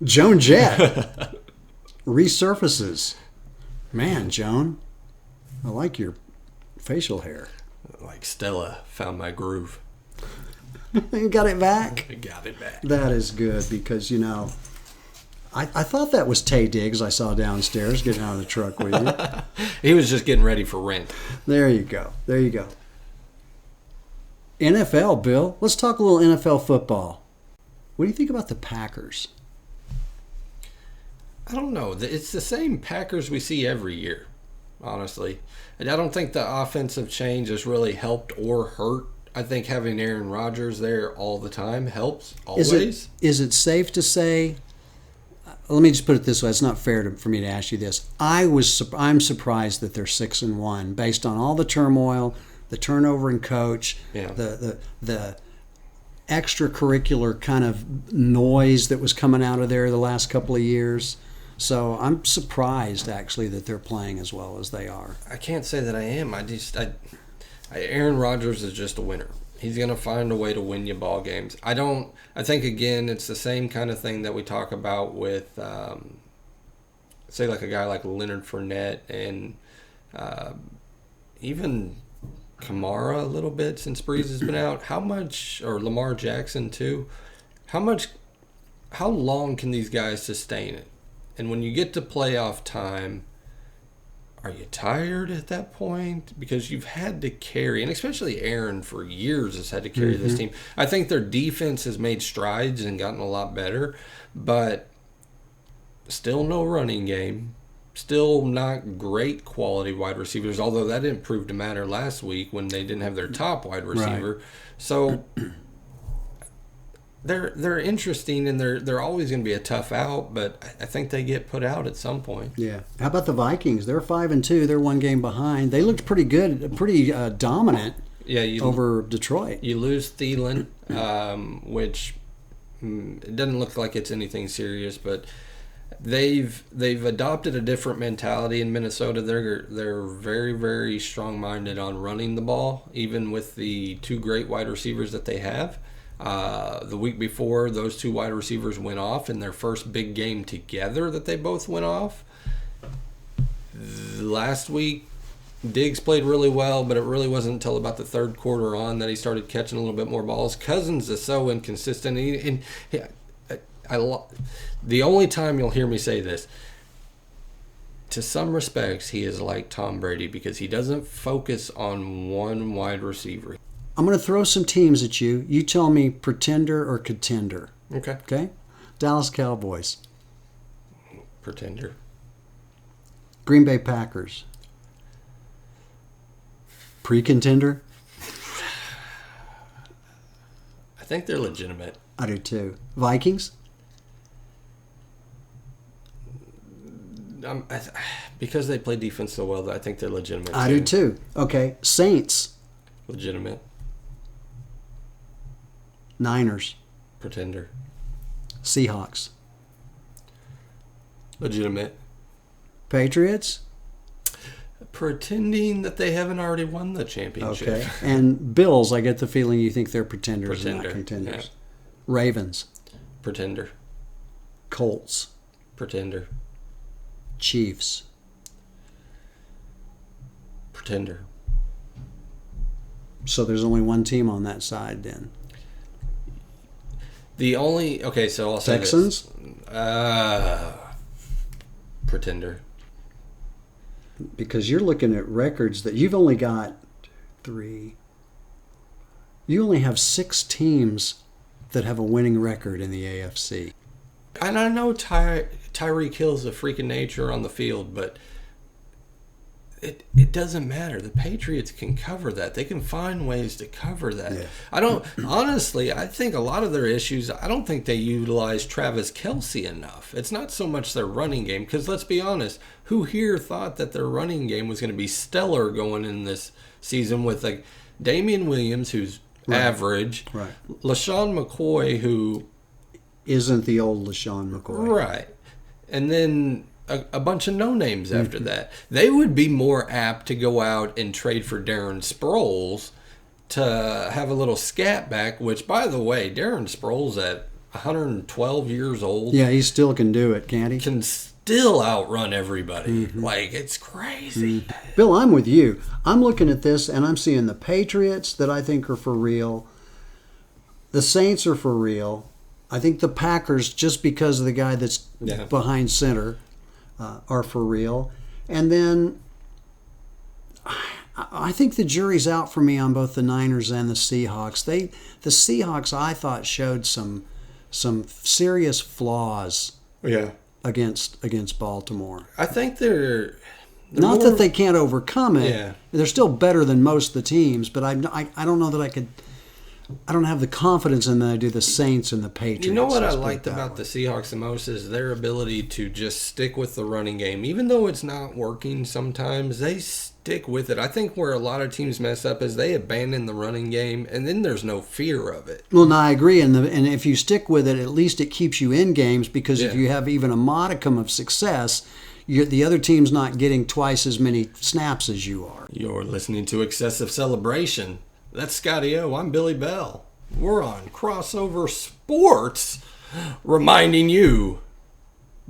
Joan Jett resurfaces. Man, Joan, I like your facial hair. Like Stella found my groove. You got it back? I got it back. That is good because, I thought that was Tay Diggs I saw downstairs getting out of the truck with you. He was just getting ready for rent. There you go. There you go. NFL, Bill. Let's talk a little NFL football. What do you think about the Packers? I don't know. It's the same Packers we see every year, honestly. And I don't think the offensive change has really helped or hurt. I think having Aaron Rodgers there all the time helps, always. Is it safe to say, let me just put it this way, it's not fair for me to ask you this. I'm surprised that they're 6-1 based on all the turmoil, the turnover in coach, the extracurricular kind of noise that was coming out of there the last couple of years. So I'm surprised, actually, that they're playing as well as they are. I can't say that I am. Aaron Rodgers is just a winner. He's going to find a way to win you ball games. I think, again, it's the same kind of thing that we talk about with, say, like a guy like Leonard Fournette and even Kamara a little bit since Breeze has been out. Or Lamar Jackson, too. How long can these guys sustain it? And when you get to playoff time, are you tired at that point? Because you've had to carry, and especially Aaron for years has had to carry this team. I think their defense has made strides and gotten a lot better, but still no running game. Still not great quality wide receivers, although that didn't prove to matter last week when they didn't have their top wide receiver. Right. So they're interesting, and they're always going to be a tough out, but I think they get put out at some point. Yeah. How about the Vikings? They're 5-2. They're one game behind. They looked pretty good, pretty dominant. Over Detroit. You lose Thielen, which it doesn't look like it's anything serious, but they've adopted a different mentality in Minnesota. They're very, very strong-minded on running the ball, even with the two great wide receivers that they have. The week before, those two wide receivers went off in their first big game together that they both went off. Last week, Diggs played really well, but it really wasn't until about the third quarter on that he started catching a little bit more balls. Cousins is so inconsistent. The only time you'll hear me say this, to some respects, he is like Tom Brady because he doesn't focus on one wide receiver. I'm going to throw some teams at you. You tell me pretender or contender. Okay. Okay? Dallas Cowboys. Pretender. Green Bay Packers. Pre-contender? I think they're legitimate. I do too. Vikings? Because they play defense so well, I think they're legitimate. I do too. Okay. Saints? Legitimate. Niners? Pretender. Seahawks? Legitimate. Patriots? Pretending that they haven't already won the championship. Okay. And Bills, I get the feeling you think they're pretenders and not Pretender. contenders. Yeah. Ravens? Pretender. Colts? Pretender. Chiefs? Pretender. So there's only one team on that side then. So I'll say Texans? This. Pretender. Because you're looking at records that you've only got you only have 6 teams that have a winning record in the AFC. And I know Tyreek Hill's a freak of nature on the field, but it doesn't matter. The Patriots can cover that. They can find ways to cover that. Yeah. I think a lot of their issues, I don't think they utilize Travis Kelce enough. It's not so much their running game, because let's be honest, who here thought that their running game was going to be stellar going in this season with like Damian Williams, who's average, right. LaShawn McCoy, who isn't the old LaShawn McCoy. Right. And then a bunch of no-names after that. They would be more apt to go out and trade for Darren Sproles to have a little scat back, which, by the way, Darren Sproles at 112 years old, Yeah, he still can do it, can't he? can still outrun everybody. Like, it's crazy. Bill, I'm with you. I'm looking at this and I'm seeing the Patriots that I think are for real. The Saints are for real. I think the Packers, just because of the guy that's Yeah. behind center, are for real. And then I think the jury's out for me on both the Niners and the Seahawks. The Seahawks, I thought, showed some serious flaws Yeah. against Baltimore. I think they're Not more- that they can't overcome it. Yeah. They're still better than most of the teams, but I don't know that I could. I don't have the confidence in that I do the Saints and the Patriots. You know what I Let's put it liked that about way. the Seahawks the most is their ability to just stick with the running game. Even though it's not working sometimes, they stick with it. I think where a lot of teams mess up is they abandon the running game, and then there's no fear of it. Well, no, I agree, and if you stick with it, at least it keeps you in games because if Yeah. you have even a modicum of success, the other team's not getting twice as many snaps as you are. You're listening to Excessive Celebration. That's Scotty O. I'm Billy Bell. We're on Crossover Sports, reminding you,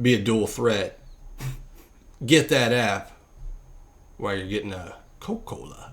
be a dual threat. Get that app while you're getting a Coca-Cola.